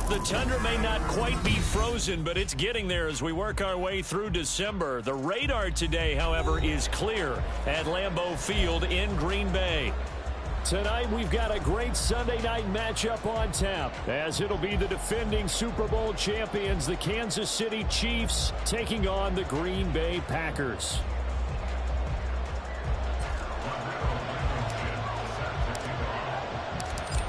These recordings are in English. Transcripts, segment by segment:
The tundra may not quite be frozen, but it's getting there as we work our way through December. The radar today, however, is clear at Lambeau Field in Green Bay. Tonight, we've got a great Sunday night matchup on tap, as it'll be the defending Super Bowl champions, the Kansas City Chiefs, taking on the Green Bay Packers.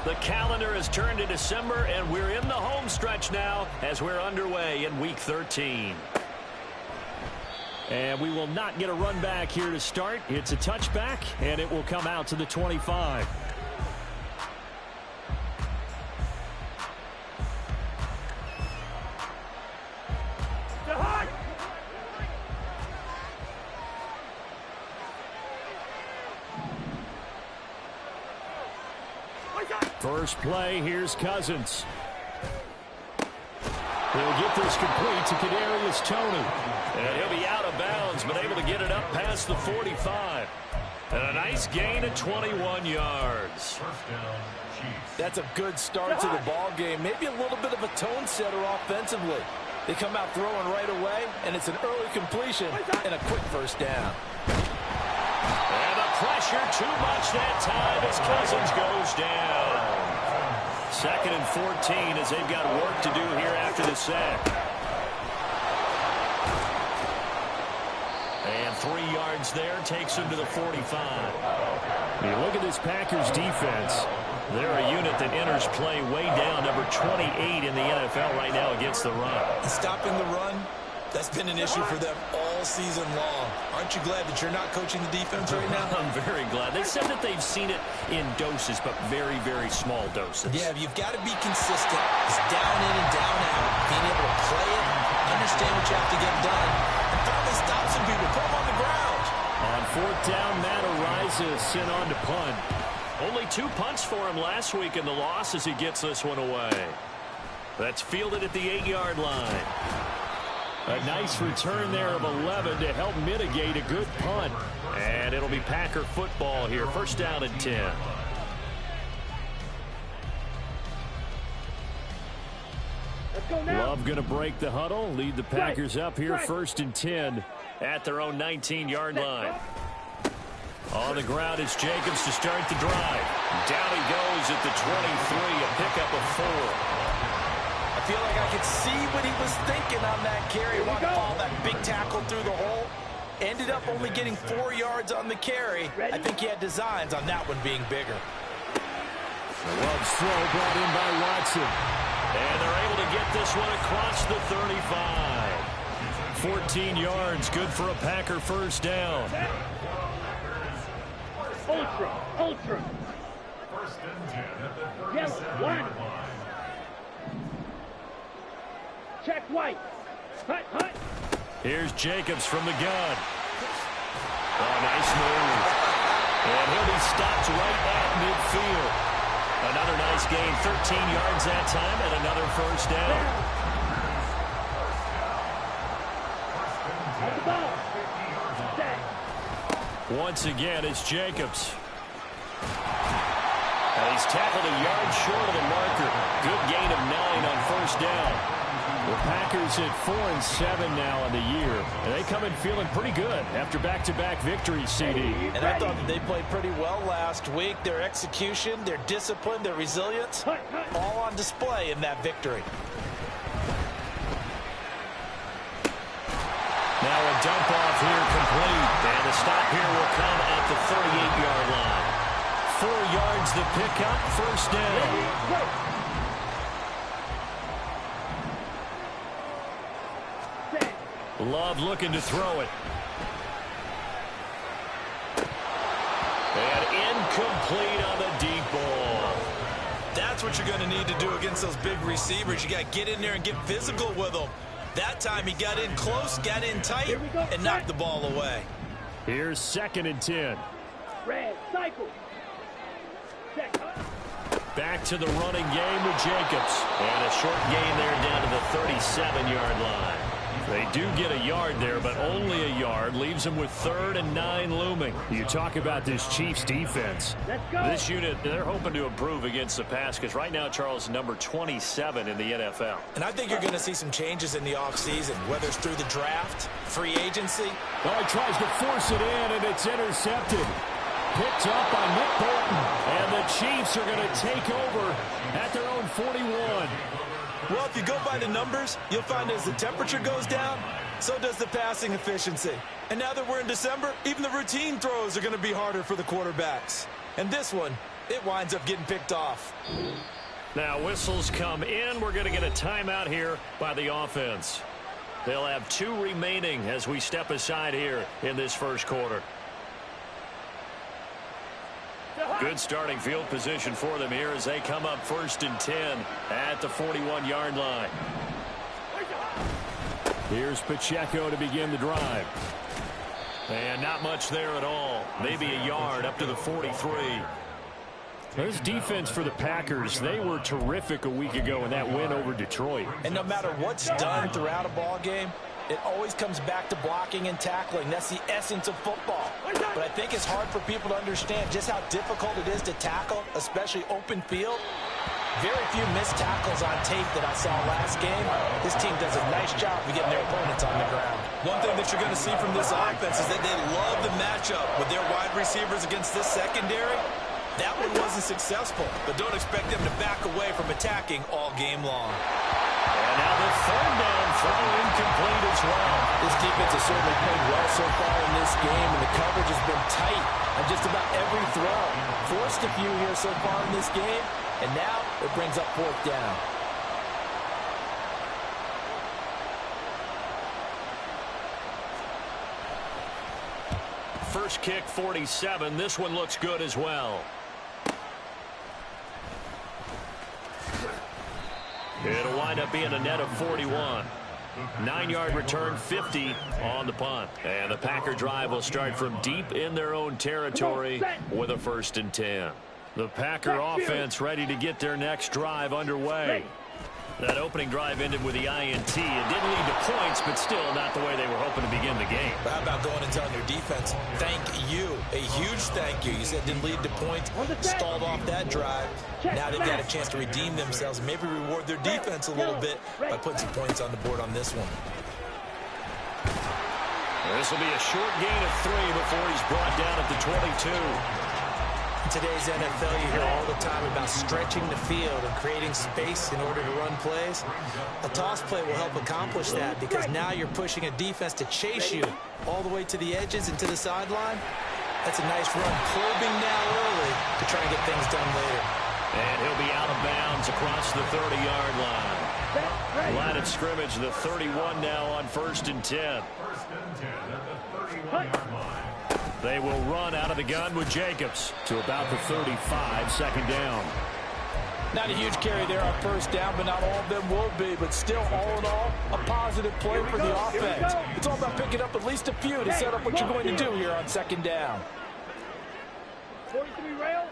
The calendar has turned to December, and we're in the home stretch now as we're underway in Week 13. And we will not get a run back here to start. It's a touchback, and it will come out to the 25. First play, here's Cousins. He'll get this complete to Kadarius Toney. And he'll be out of bounds, but able to get it up past the 45. And a nice gain of 21 yards. That's a good start to the ball game. Maybe a little bit of a tone setter offensively. They come out throwing right away, and it's an early completion and a quick first down. And the pressure too much that time as Cousins goes down. 2nd and 14 as they've got work to do here after the sack. And 3 yards there takes him to the 45. You look at this Packers defense. They're a unit that enters play way down, number 28 in the NFL right now against the run. And stopping the run, that's been an issue for them all season long. Aren't you glad that you're not coaching the defense right now? I'm very glad. They said that they've seen it in doses, but very, very small doses. Yeah, you've got to be consistent. It's down in and down out. Being able to play it, understand what you have to get done, and finally stop some people, put them on the ground. On 4th down, Matt Araiza sent on to punt. Only 2 punts for him last week in the loss as he gets this one away. That's fielded at the 8-yard line. A nice return there of 11 to help mitigate a good punt. And it'll be Packer football here. 1st down and 10. Love going to break the huddle. Lead the Packers up here. 1st and 10 at their own 19-yard line. On the ground is Jacobs to start the drive. Down he goes at the 23. A pickup of 4. I feel like I could see what he was thinking on that carry. Wanted to follow that big tackle through the hole. Ended up only getting 4 yards on the carry. I think he had designs on that one being bigger. Love's throw brought in by Watson. And they're able to get this one across the 35. 14 yards, good for a Packer 1st down. Ultra. 1st and 10 at the 37-yard line. Check White. Hut. Here's Jacobs from the gun. Oh, nice move. And he'll be stopped right at midfield. Another nice gain, 13 yards that time, and another 1st down. At the ball. Once again, it's Jacobs. And he's tackled a yard short of the marker. Good gain of 9 on 1st down. The Packers at 4-7 now in the year. And they come in feeling pretty good after back-to-back victories, CD. And I thought that they played pretty well last week. Their execution, their discipline, their resilience, all on display in that victory. Now a dump off here complete. And the stop here will come at the 38-yard line. 4 yards the pickup, 1st down. Love looking to throw it. And incomplete on the deep ball. That's what you're going to need to do against those big receivers. You got to get in there and get physical with them. That time he got in close, got in tight, and knocked the ball away. Here's 2nd and 10. Red, cycle. Back to the running game with Jacobs. And a short gain there down to the 37-yard line. They do get a yard there, but only a yard. Leaves them with 3rd and 9 looming. You talk about this Chiefs defense. This unit, they're hoping to improve against the pass because right now, Charles, number 27 in the NFL. And I think you're going to see some changes in the offseason, whether it's through the draft, free agency. Oh, he tries to force it in, and it's intercepted. Picked up by Nick Bolton. And the Chiefs are going to take over at their own 41. Well, if you go by the numbers, you'll find as the temperature goes down, so does the passing efficiency. And now that we're in December, even the routine throws are going to be harder for the quarterbacks. And this one, it winds up getting picked off. Now whistles come in. We're going to get a timeout here by the offense. They'll have 2 remaining as we step aside here in this first quarter. Good starting field position for them here as they come up 1st and 10 at the 41-yard line. Here's Pacheco to begin the drive. And not much there at all. Maybe a yard up to the 43. This defense for the Packers, they were terrific a week ago in that win over Detroit. And no matter what's done throughout a ball game, it always comes back to blocking and tackling. That's the essence of football. But I think it's hard for people to understand just how difficult it is to tackle, especially open field. Very few missed tackles on tape that I saw last game. This team does a nice job of getting their opponents on the ground. One thing that you're going to see from this offense is that they love the matchup with their wide receivers against this secondary. That one wasn't successful, but don't expect them to back away from attacking all game long. And now the 3rd down throw incomplete as well. This defense has certainly played well so far in this game, and the coverage has been tight on just about every throw. Forced a few here so far in this game, and now it brings up 4th down. First kick, 47. This one looks good as well. It'll wind up being a net of 41. 9-yard return, 50 on the punt. And the Packer drive will start from deep in their own territory with a 1st and 10. The Packer offense ready to get their next drive underway. That opening drive ended with the INT. It didn't lead to points, but still not the way they were hoping to begin the game. But how about going and telling your defense, thank you, a huge thank you. You said it didn't lead to points, stalled off that drive. Now they've got a chance to redeem themselves and maybe reward their defense a little bit by putting some points on the board on this one. This will be a short gain of 3 before he's brought down at the 22. In today's NFL, you hear all the time about stretching the field and creating space in order to run plays. A toss play will help accomplish that because now you're pushing a defense to chase you all the way to the edges and to the sideline. That's a nice run, probing now early to try and get things done later. And he'll be out of bounds across the 30-yard line. Line of scrimmage, the 31 now on 1st and 10. 1st and 10 at the 31-yard line. They will run out of the gun with Jacobs to about the 35, 2nd down. Not a huge carry there on 1st down, but not all of them will be. But still, all in all, a positive play for the offense. It's all about picking up at least a few to set up what you're going to do here on 2nd down. 43 rail.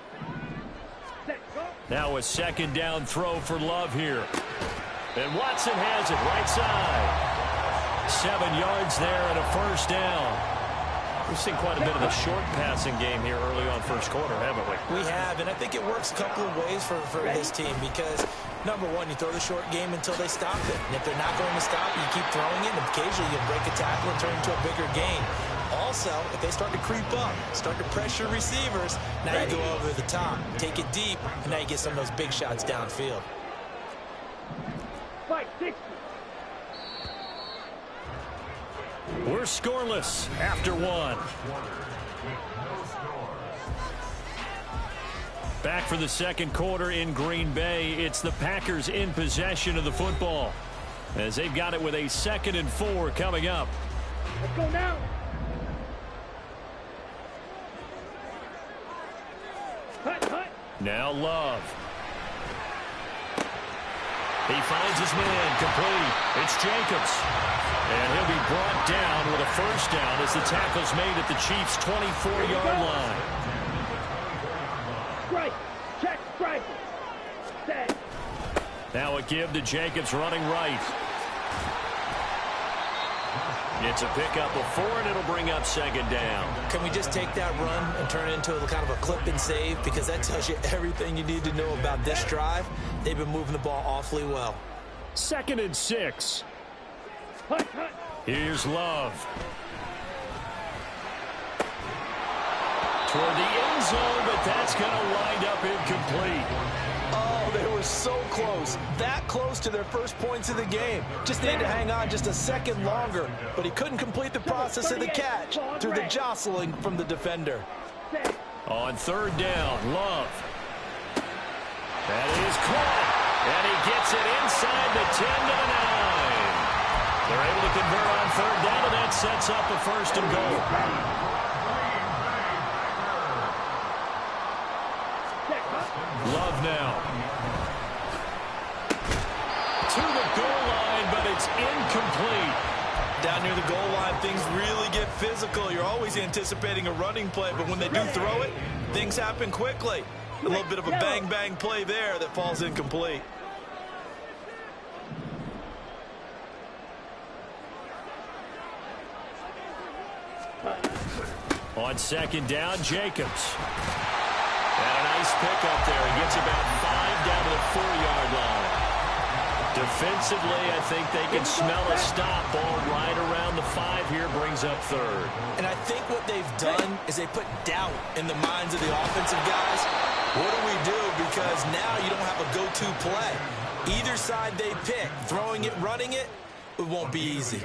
Now a 2nd down throw for Love here. And Watson has it right side. 7 yards there and a 1st down. We've seen quite a bit of a short passing game here early on 1st quarter, haven't we? We have, and I think it works a couple of ways for this team because, number one, you throw the short game until they stop it. And if they're not going to stop it, you keep throwing it, and occasionally you'll break a tackle and turn it into a bigger gain. Also, if they start to creep up, start to pressure receivers, now you go over the top, take it deep, and now you get some of those big shots downfield. Fight 60. We're scoreless after 1. Back for the 2nd quarter in Green Bay. It's the Packers in possession of the football as they've got it with a 2nd and 4 coming up. Let's go now. Now Love. He finds his man complete. It's Jacobs. And he'll be brought down with a 1st down as the tackle's made at the Chiefs' 24-yard line. Strike. Check. Strike. Set. Now a give to Jacobs running right. It's a pickup of 4, and it'll bring up second down. Can we just take that run and turn it into a kind of a clip and save? Because that tells you everything you need to know about this drive. They've been moving the ball awfully well. 2nd and 6. Here's Love. Toward the end zone, but that's going to wind up incomplete. Oh, they were so close. That close to their first points of the game. Just needed to hang on just a second longer, but he couldn't complete the process of the catch through the jostling from the defender. On 3rd down, Love. That is caught, and he gets it inside the 10 to the 9. They're able to convert on 3rd down, and that sets up a 1st and goal. Love now. To the goal line, but it's incomplete. Down near the goal line, things really get physical. You're always anticipating a running play, but when they do throw it, things happen quickly. A little bit of a bang-bang play there that falls incomplete. On 2nd down, Jacobs. And a nice pickup there. He gets about 5 down to the 4-yard line. Defensively, I think they can smell a stop. Ball right around the 5 here, brings up 3rd. And I think what they've done is they put doubt in the minds of the offensive guys. What do we do? Because now you don't have a go-to play. Either side they pick, throwing it, running it, it won't be easy.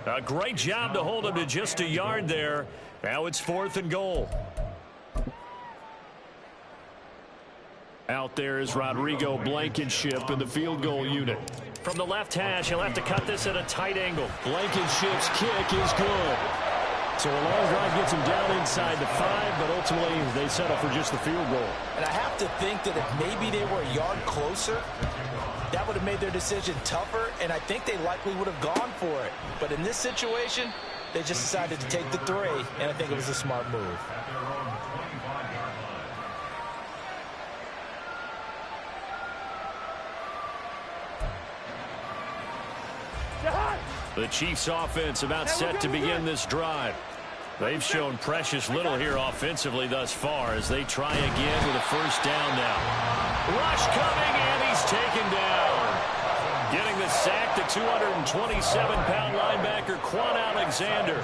A great job to hold him to just a yard there. Now it's 4th and goal. Out there is Rodrigo Blankenship in the field goal unit. From the left hash, he'll have to cut this at a tight angle. Blankenship's kick is good. So a long drive gets him down inside the 5, but ultimately they settle for just the field goal. And I have to think that if maybe they were a yard closer, that would have made their decision tougher, and I think they likely would have gone for it. But in this situation, they just decided to take the 3, and I think it was a smart move. The Chiefs offense about set to begin this drive. They've shown precious little here offensively thus far as they try again with a 1st down now. Rush coming, and he's taken down. Getting the sack, the 227-pound linebacker, Quan Alexander.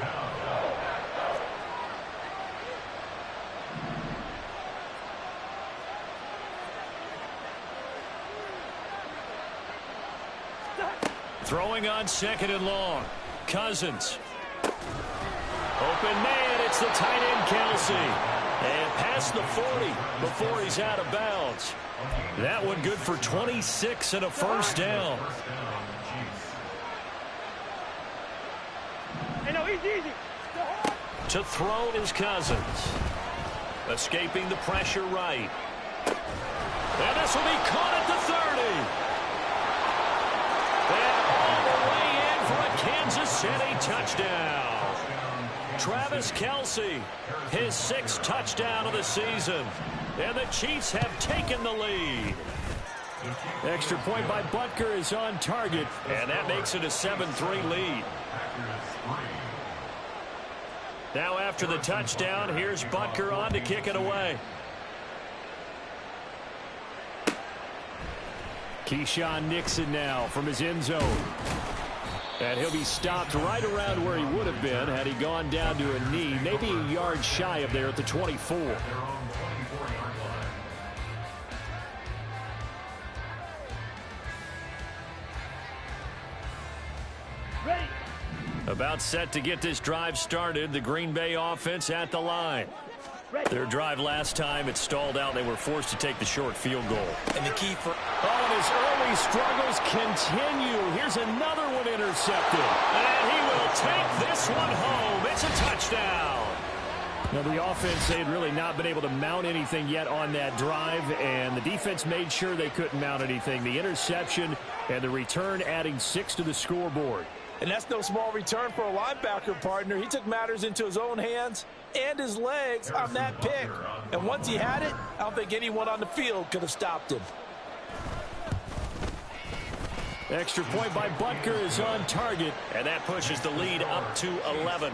Throwing on 2nd and long. Cousins. Open man, it's the tight end, Kelsey. And past the 40 before he's out of bounds. That one good for 26 and a 1st down. To throw is Cousins. Escaping the pressure right. And this will be caught at the 30. And all the way in for a Kansas City touchdown. Travis Kelce, his 6th touchdown of the season. And the Chiefs have taken the lead. Extra point by Butker is on target, and that makes it a 7-3 lead. Now after the touchdown, here's Butker on to kick it away. Keyshawn Nixon now from his end zone. And he'll be stopped right around where he would have been had he gone down to a knee, maybe a yard shy of there at the 24. Ready. About set to get this drive started, the Green Bay offense at the line. Their drive last time, it stalled out. They were forced to take the short field goal. And the key for... Oh, and his early struggles continue. Here's another one intercepted. And he will take this one home. It's a touchdown. Now, the offense, they had really not been able to mount anything yet on that drive, and the defense made sure they couldn't mount anything. The interception and the return adding 6 to the scoreboard. And that's no small return for a linebacker partner. He took matters into his own hands and his legs on that pick. And once he had it, I don't think anyone on the field could have stopped him. Extra point by Butker is on target, and that pushes the lead up to 11.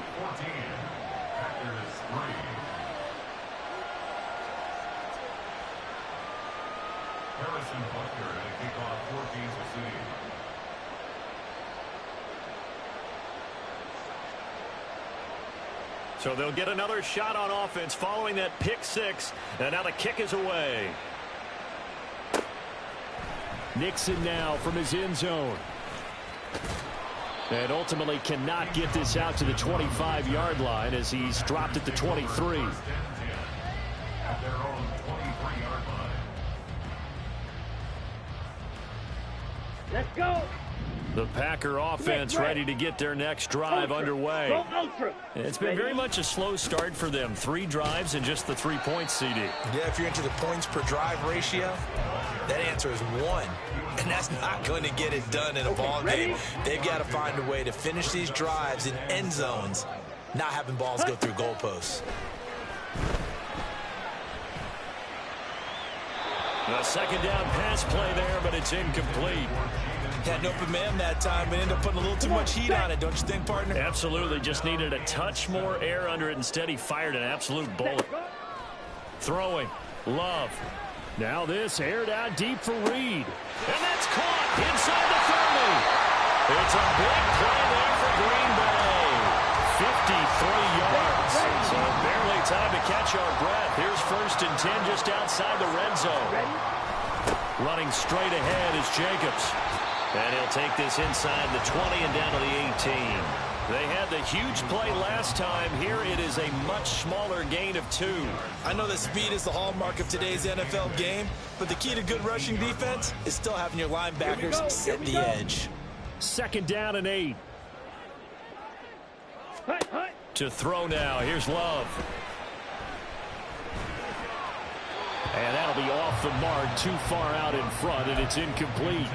So they'll get another shot on offense following that pick six, and now the kick is away. Nixon now from his end zone. And ultimately cannot get this out to the 25-yard line as he's dropped at the 23. Let's go. The Packer offense ready to get their next drive underway. It's been very much a slow start for them. 3 drives and just the 3 points, CD. Yeah, if you're into the points per drive ratio, that answer is 1. And that's not going to get it done in a ball game. They've got to find a way to finish these drives in end zones, not having balls go through goalposts. A second down pass play there, but it's incomplete. Had an open man that time and ended up putting a little too much heat on it, don't you think, partner? Absolutely, just needed a touch more air under it. Instead, he fired an absolute bullet. Throwing, Love. Now this aired out deep for Reed. And that's caught inside the 30. It's a big play there for Green Bay. 53 yards. So barely time to catch our breath. Here's 1st and 10 just outside the red zone. Running straight ahead is Jacobs. And he'll take this inside the 20 and down to the 18. They had the huge play last time. Here it is a much smaller gain of 2. I know that speed is the hallmark of today's NFL game, but the key to good rushing defense is still having your linebackers set the edge. 2nd down and 8. To throw now. Here's Love. And that'll be off the mark, too far out in front, and it's incomplete.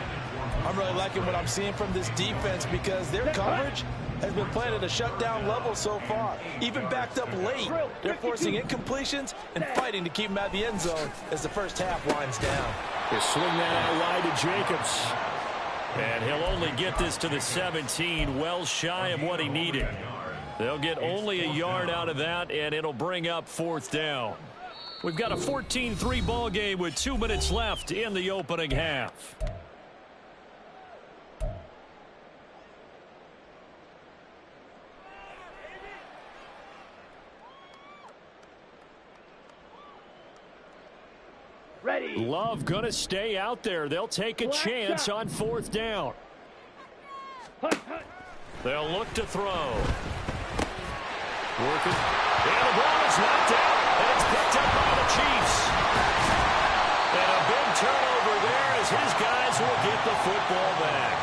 I'm really liking what I'm seeing from this defense because their coverage has been playing at a shutdown level so far. Even backed up late, they're forcing incompletions and fighting to keep them out of the end zone as the first half winds down. They swing that out wide to Jacobs. And he'll only get this to the 17, well shy of what he needed. They'll get only a yard out of that, and it'll bring up 4th down. We've got a 14-3 ball game with 2 minutes left in the opening half. Ready. Love gonna stay out there. They'll take a chance on 4th down. They'll look to throw. Working. And the ball is knocked out. And it's picked up by the Chiefs. And a big turnover there as his guys will get the football back.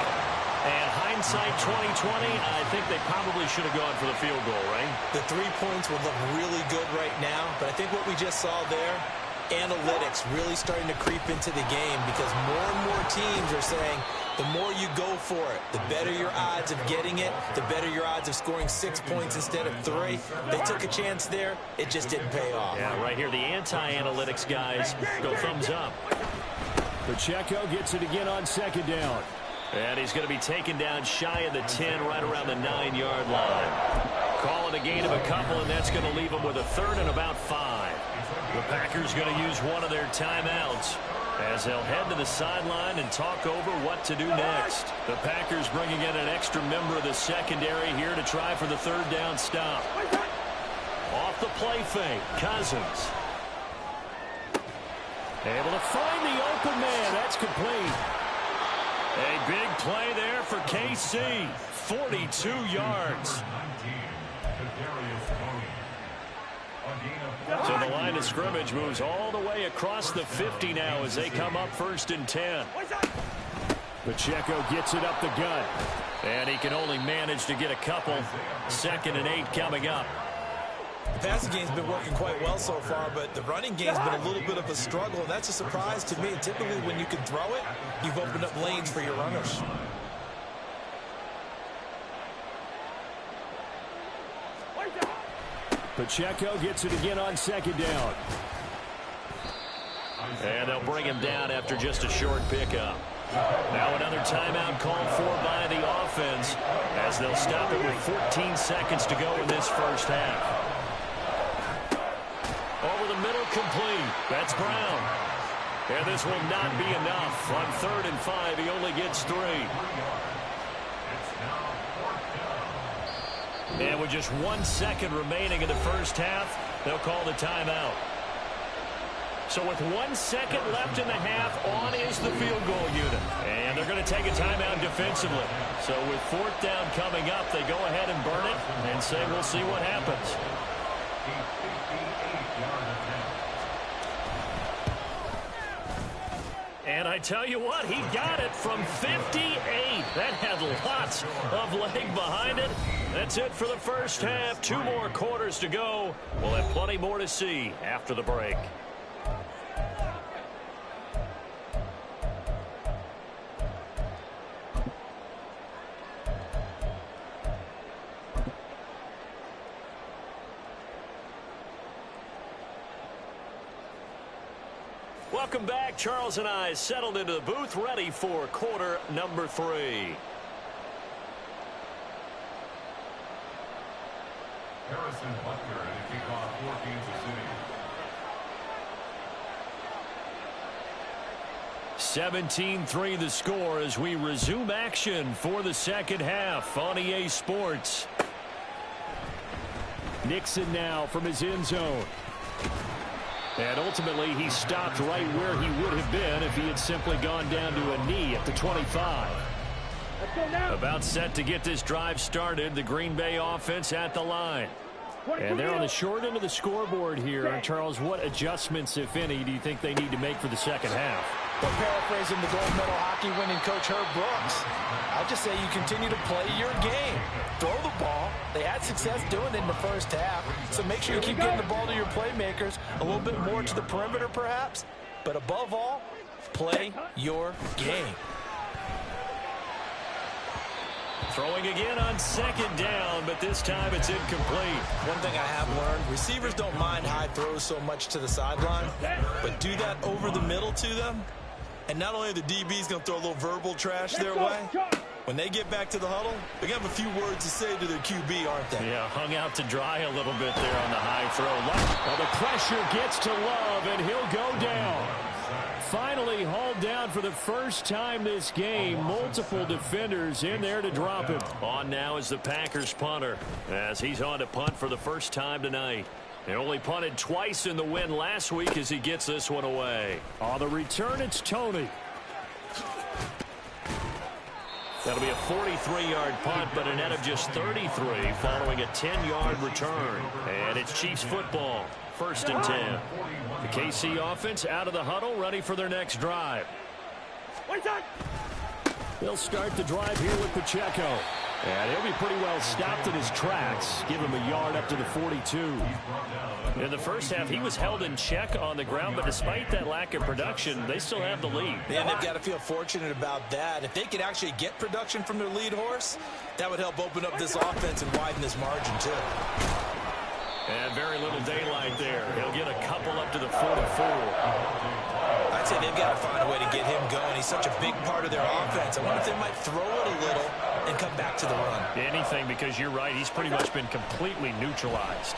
And hindsight 2020, I think they probably should have gone for the field goal, right? The 3 points would look really good right now, but I think what we just saw there, analytics really starting to creep into the game because more and more teams are saying the more you go for it, the better your odds of getting it, the better your odds of scoring 6 points instead of 3. They took a chance there. It just didn't pay off. Yeah, right here, the anti-analytics guys go thumbs up. Pacheco gets it again on 2nd down. And he's going to be taken down shy of the 10, right around the 9-yard line. Call it a gain of a couple, and that's going to leave him with a 3rd and about 5. The Packers going to use one of their timeouts as they'll head to the sideline and talk over what to do next. The Packers bringing in an extra member of the secondary here to try for the 3rd down stop. Off the play fake, Cousins. Able to find the open man. That's complete. A big play there for KC. 42 yards. So the line of scrimmage moves all the way across the 50 now as they come up 1st and 10. Pacheco gets it up the gut. And he can only manage to get a couple. 2nd and 8 coming up. The passing game's been working quite well so far, but the running game's been a little bit of a struggle, and that's a surprise to me. Typically, when you can throw it, you've opened up lanes for your runners. Pacheco gets it again on 2nd down. And they'll bring him down after just a short pickup. Now another timeout called for by the offense as they'll stop it with 14 seconds to go in this first half. Over the middle, complete. That's Brown. And this will not be enough. On 3rd and 5, he only gets 3. And with just 1 second remaining in the first half, they'll call the timeout. So with 1 second left in the half, on is the field goal unit. And they're going to take a timeout defensively. So with 4th down coming up, they go ahead and burn it and say we'll see what happens. And I tell you what, he got it from 58. That had lots of leg behind it. That's it for the first half. 2 more quarters to go. We'll have plenty more to see after the break. Welcome back. Charles and I settled into the booth, ready for quarter number 3. Harrison Butker to kick off for Kansas City. 17-3 the score as we resume action for the second half on EA Sports. Nixon now from his end zone. And ultimately, he stopped right where he would have been if he had simply gone down to a knee at the 25. About set to get this drive started, the Green Bay offense at the line. And they're on the short end of the scoreboard here. And Charles, what adjustments, if any, do you think they need to make for the second half? Well, paraphrasing the gold medal hockey winning coach Herb Brooks, I'll just say you continue to play your game. Throw the ball. They had success doing it in the first half, so make sure you keep getting the ball to your playmakers, a little bit more to the perimeter perhaps, but above all, play your game. Throwing again on 2nd down, but this time it's incomplete. One thing I have learned, receivers don't mind high throws so much to the sideline, but do that over the middle to them, and not only are the DBs going to throw a little verbal trash their way, when they get back to the huddle, they're going to have a few words to say to their QB, aren't they? Yeah, hung out to dry a little bit there on the high throw. Well, the pressure gets to Love, and he'll go down. Finally hauled down for the first time this game. Multiple defenders in there to drop him. On now is the Packers punter, as he's on to punt for the first time tonight. They only punted twice in the win last week as he gets this one away. On the return, it's Tony. That'll be a 43-yard punt, but a net of just 33 following a 10-yard return. And it's Chiefs football, 1st and 10. The KC offense out of the huddle, ready for their next drive. They'll start the drive here with Pacheco. And he'll be pretty well stopped in his tracks. Give him a yard up to the 42. In the first half, he was held in check on the ground, but despite that lack of production, they still have the lead. Man, they've got to feel fortunate about that. If they could actually get production from their lead horse, that would help open up this offense and widen this margin, too. And very little daylight there. He'll get a couple up to the 44. I'd say they've got to find a way to get him going. He's such a big part of their offense. I wonder if they might throw it a little and come back to the run. Anything, because you're right. He's pretty much been completely neutralized.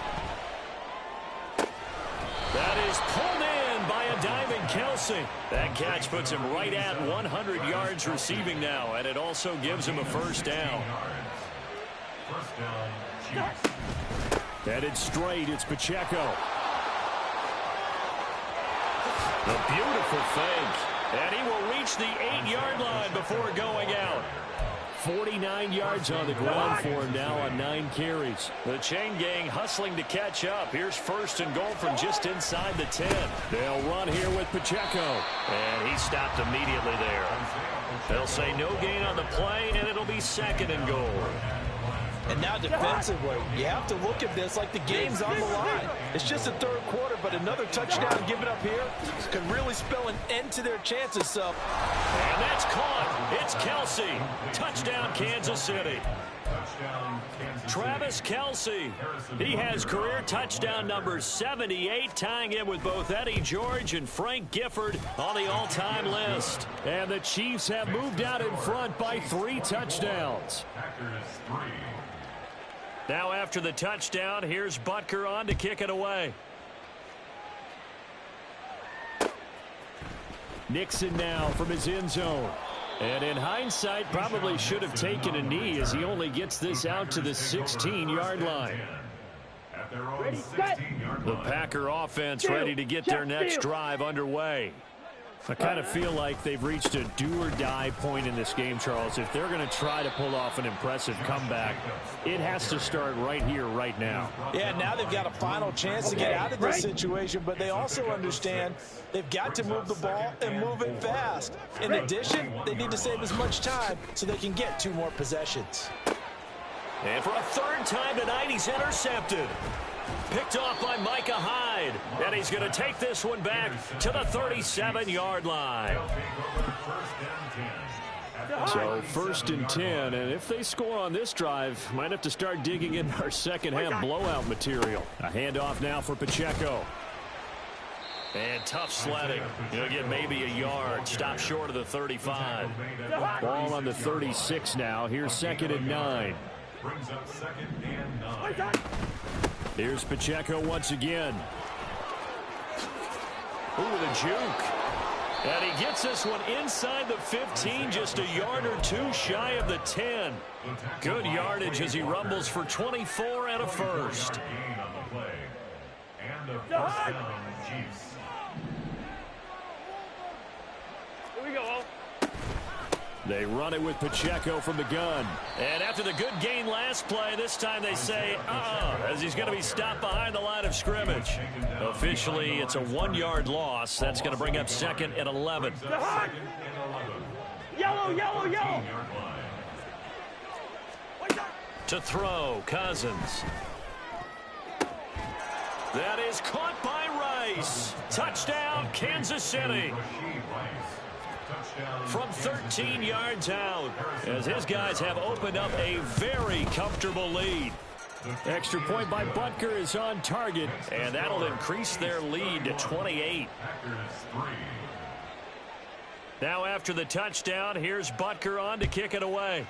That is pulled in by a diving Kelsey. That catch puts him right at 100 yards receiving now, and it also gives him a first down. First down, Chiefs. Headed straight, it's Pacheco. The beautiful fake. And he will reach the 8-yard line before going out. 49 yards on the ground for him now on 9 carries. The chain gang hustling to catch up. Here's 1st and goal from just inside the 10. They'll run here with Pacheco. And he stopped immediately there. They'll say no gain on the play, and it'll be 2nd and goal. And now defensively, you have to look at this like the game's on the line. It's just the 3rd quarter, but another touchdown given up here could really spell an end to their chances. So, and that's caught. It's Kelsey. Touchdown, Kansas City. Touchdown, Kansas Travis Kelce. He has career touchdown number 78, tying it with both Eddie George and Frank Gifford on the all-time list. And the Chiefs have moved out in front by 3 touchdowns. Now after the touchdown, here's Butker on to kick it away. Nixon now from his end zone. And in hindsight, probably should have taken a knee as he only gets this out to the 16-yard line. The Packer offense ready to get their next drive underway. I kind of feel like they've reached a do-or-die point in this game, Charles. If they're going to try to pull off an impressive comeback, it has to start right here, right now. Yeah, now they've got a final chance to get out of this situation, but they also understand they've got to move the ball and move it fast. In addition, they need to save as much time so they can get 2 more possessions. And for a 3rd time tonight, he's intercepted. Picked off by Micah Hyde. And he's going to take this one back to the 37-yard line. So 1st and 10. And if they score on this drive, might have to start digging in our second-half blowout material. A handoff now for Pacheco. And tough sledding. He'll get maybe a yard. Stop short of the 35. Ball on the 36 now. Here's 2nd and 9. Brings up 2nd and 9. Here's Pacheco once again. Ooh, the juke. And he gets this one inside the 15, just a yard or 2 shy of the 10. Good yardage as he rumbles for 24 and a first. And a first down, Chiefs. Here we go. They run it with Pacheco from the gun. And after the good gain last play, this time they say, as he's going to be stopped behind the line of scrimmage. Officially, it's a 1-yard loss. That's going to bring up 2nd and 11. Yellow, yellow, yellow. To throw, Cousins. That is caught by Rice. Touchdown, Kansas City. From 13 yards out, as his guys have opened up a very comfortable lead. Extra point by Butker is on target, and that'll increase their lead to 28. Now after the touchdown, here's Butker on to kick it away.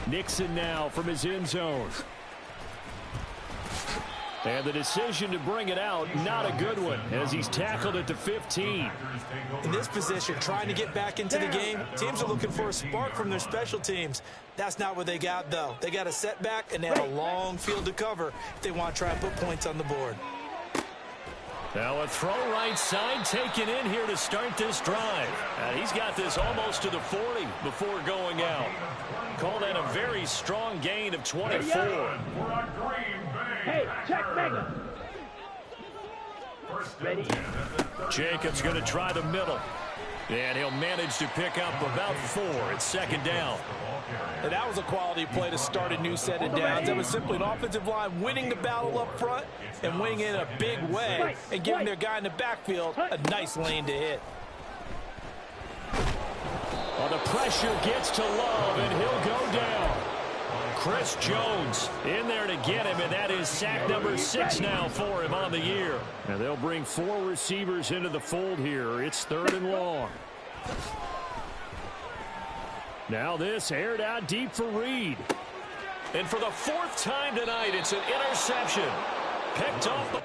Nixon now from his end zone. And the decision to bring it out, not a good one, as he's tackled at the 15. In this position, trying to get back into the game, teams are looking for a spark from their special teams. That's not what they got, though. They got a setback, and they have a long field to cover if they want to try and put points on the board. Now a throw right side taken in here to start this drive. And he's got this almost to the 40 before going out. Call that a very strong gain of 24. Hey, check Mega. Ready? Jacobs going to try the middle. And he'll manage to pick up about 4. It's 2nd down. And that was a quality play to start a new set of downs. That was simply an offensive line winning the battle up front and winning it in a big way and giving their guy in the backfield a nice lane to hit. Well, the pressure gets to Love, and he'll go down. Chris Jones in there to get him, and that is sack number 6 now for him on the year. And they'll bring 4 receivers into the fold here. It's 3rd and long. Now this aired out deep for Reed. And for the 4th time tonight, it's an interception. Picked off the...